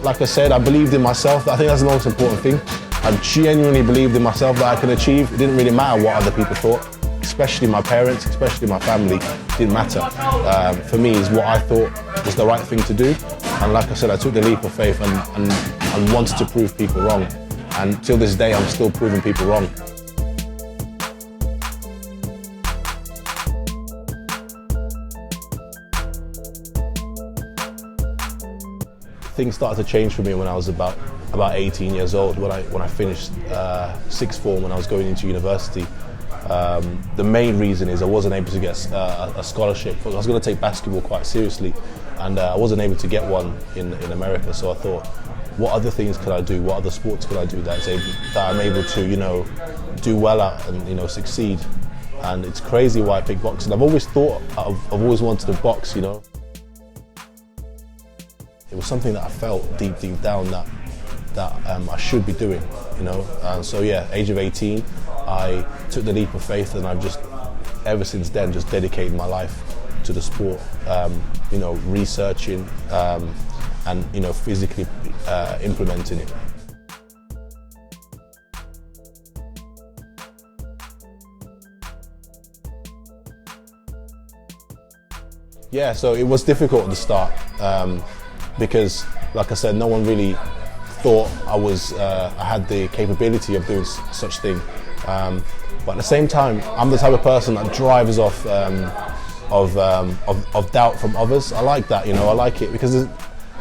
like I said, I believed in myself. I think that's the most important thing. I genuinely believed in myself that I could achieve. It didn't really matter what other people thought, especially my parents, especially my family. It didn't matter. For me, it's what I thought was the right thing to do. And like I said, I took the leap of faith and wanted to prove people wrong. And till this day, I'm still proving people wrong. Things started to change for me when I was about 18 years old, when I finished sixth form, when I was going into university. The main reason is I wasn't able to get a scholarship. I was going to take basketball quite seriously, and I wasn't able to get one in America. So I thought, what other things could I do? What other sports could I do that I'm able to, do well at and succeed? And it's crazy why I picked boxing. I've always thought I've always wanted to box. It was something that I felt deep down that I should be doing, And so yeah, age of 18, I took the leap of faith, and I've just, ever since then, just dedicated my life to the sport. Researching and physically implementing it. Yeah, so it was difficult at the start. Because, like I said, no one really thought I had the capability of doing such thing. But at the same time, I'm the type of person that thrives off of doubt from others. I like that, I like it because,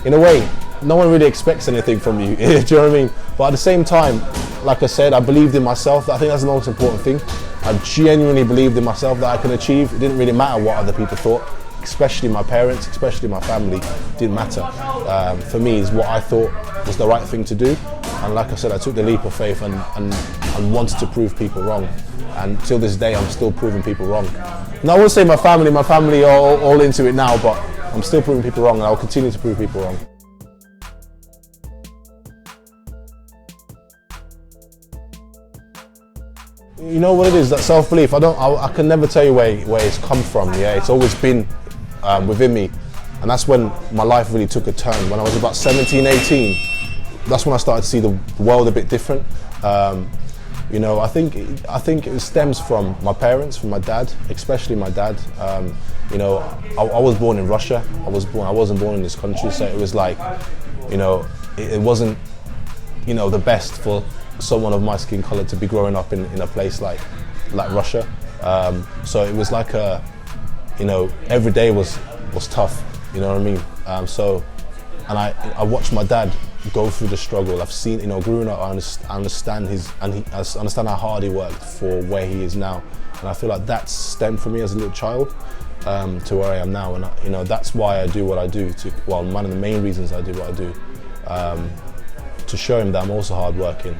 in a way, no one really expects anything from you. Do you know what I mean? But at the same time, like I said, I believed in myself. I think that's the most important thing. I genuinely believed in myself that I could achieve. It didn't really matter what other people thought, especially my parents, especially my family. It didn't matter. For me, it's what I thought was the right thing to do. And like I said, I took the leap of faith and wanted to prove people wrong. And till this day, I'm still proving people wrong. And I won't say my family are all into it now, but I'm still proving people wrong, and I'll continue to prove people wrong. You know what it is, that self-belief, I can never tell you where it's come from. Yeah, it's always been within me, and that's when my life really took a turn. When I was about 17, 18, that's when I started to see the world a bit different. I think it stems from my parents, from my dad, especially my dad. I was born in Russia. I wasn't born in this country, so it was like, it wasn't, the best for someone of my skin color to be growing up in a place like Russia. So it was like every day was tough. You know what I mean? And I watched my dad go through the struggle. I've seen, growing up, I understand I understand how hard he worked for where he is now, and I feel like that stemmed from me as a little child to where I am now, and that's why I do what I do. One of the main reasons I do what I do, to show him that I'm also hardworking.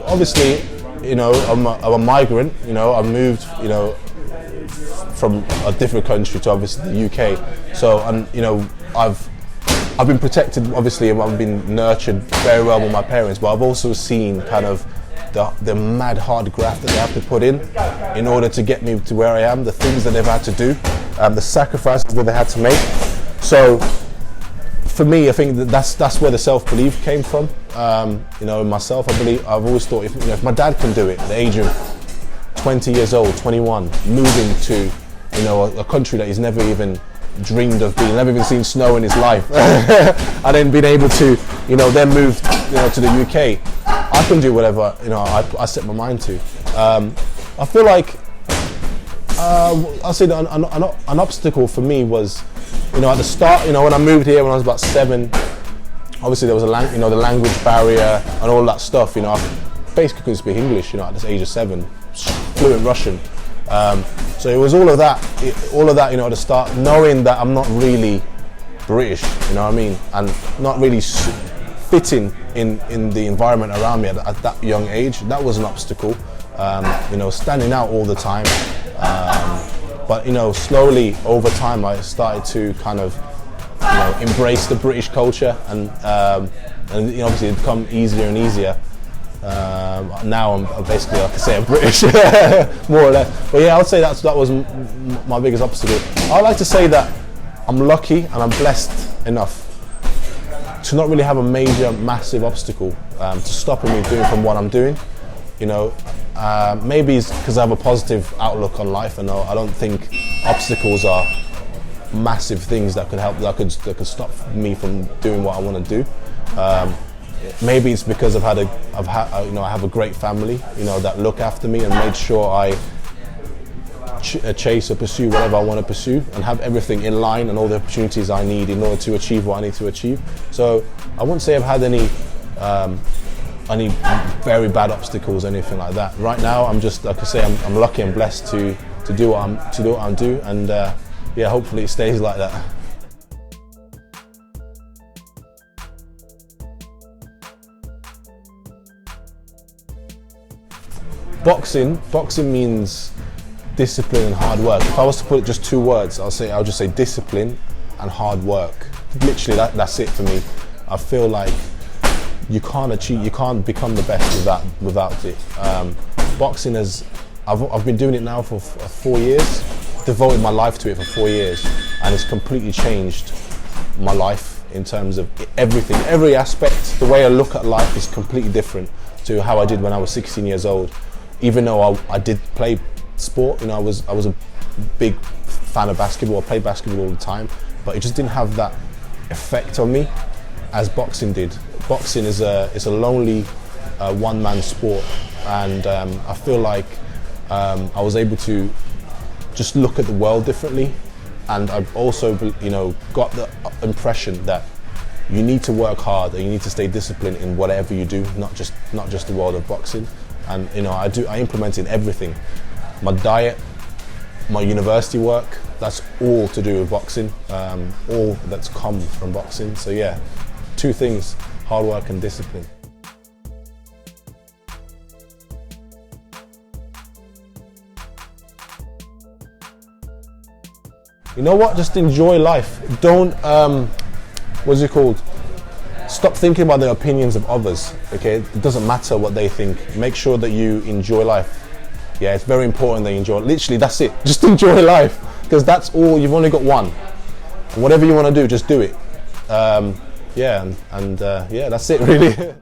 Obviously, I'm a migrant. I moved, from a different country to obviously the UK. So, I've been protected. Obviously, I've been nurtured very well by my parents, but I've also seen kind of the mad hard graft that they have to put in order to get me to where I am. The things that they've had to do, the sacrifices that they had to make. So, for me, I think that's where the self-belief came from. In myself, I've always thought if my dad can do it at the age of 20 years old, 21, moving to a country that he's never even dreamed of being, never even seen snow in his life, and then being able to then move to the UK, I can do whatever I set my mind to. I feel like I'll say that an obstacle for me was at the start, when I moved here when I was about 7, obviously there was the language barrier and all that stuff. I basically couldn't speak English, at this age of 7, fluent Russian. So it was all of that, at the start, knowing that I'm not really British, you know what I mean, and not really fitting in the environment around me at that young age. That was an obstacle. Standing out all the time. But slowly over time, I started to kind of embrace the British culture, and obviously it become easier and easier. Now I'm basically, like I say, I'm British, more or less. But yeah, I would say that was my biggest obstacle. I like to say that I'm lucky and I'm blessed enough to not really have a major, massive obstacle to stopping me doing from what I'm doing. You know, maybe it's because I have a positive outlook on life, and I don't think obstacles are massive things that could help, that could stop me from doing what I want to do. Maybe it's because I have a great family, you know, that look after me and made sure I chase or pursue whatever I want to pursue and have everything in line and all the opportunities I need in order to achieve what I need to achieve. So I wouldn't say I've had any very bad obstacles or anything like that. Right now, I'm just, like I say, I'm lucky and blessed to do what I'm doing, and yeah, hopefully it stays like that. Boxing means discipline and hard work. If I was to put just two words, I'll just say discipline and hard work. Literally, that's it for me. I feel like you can't become the best without it. Boxing I've been doing it now for 4 years, devoted my life to it for 4 years, and it's completely changed my life in terms of everything, every aspect. The way I look at life is completely different to how I did when I was 16 years old. Even though I did play sport, you know, I was a big fan of basketball. I played basketball all the time, but it just didn't have that effect on me as boxing did. Boxing is a lonely one-man sport, and I feel like I was able to just look at the world differently, and I've also, you know, got the impression that you need to work hard and you need to stay disciplined in whatever you do, not just the world of boxing. And you know, I implement in everything. My diet, my university work, that's all to do with boxing, all that's come from boxing. So yeah, two things, hard work and discipline. You know what, just enjoy life. Don't, what's it called? Stop thinking about the opinions of others, okay? It doesn't matter what they think. Make sure that you enjoy life. Yeah, it's very important that you enjoy it. Literally, that's it. Just enjoy life, because that's all, you've only got one. Whatever you want to do, just do it. Yeah, yeah, that's it really.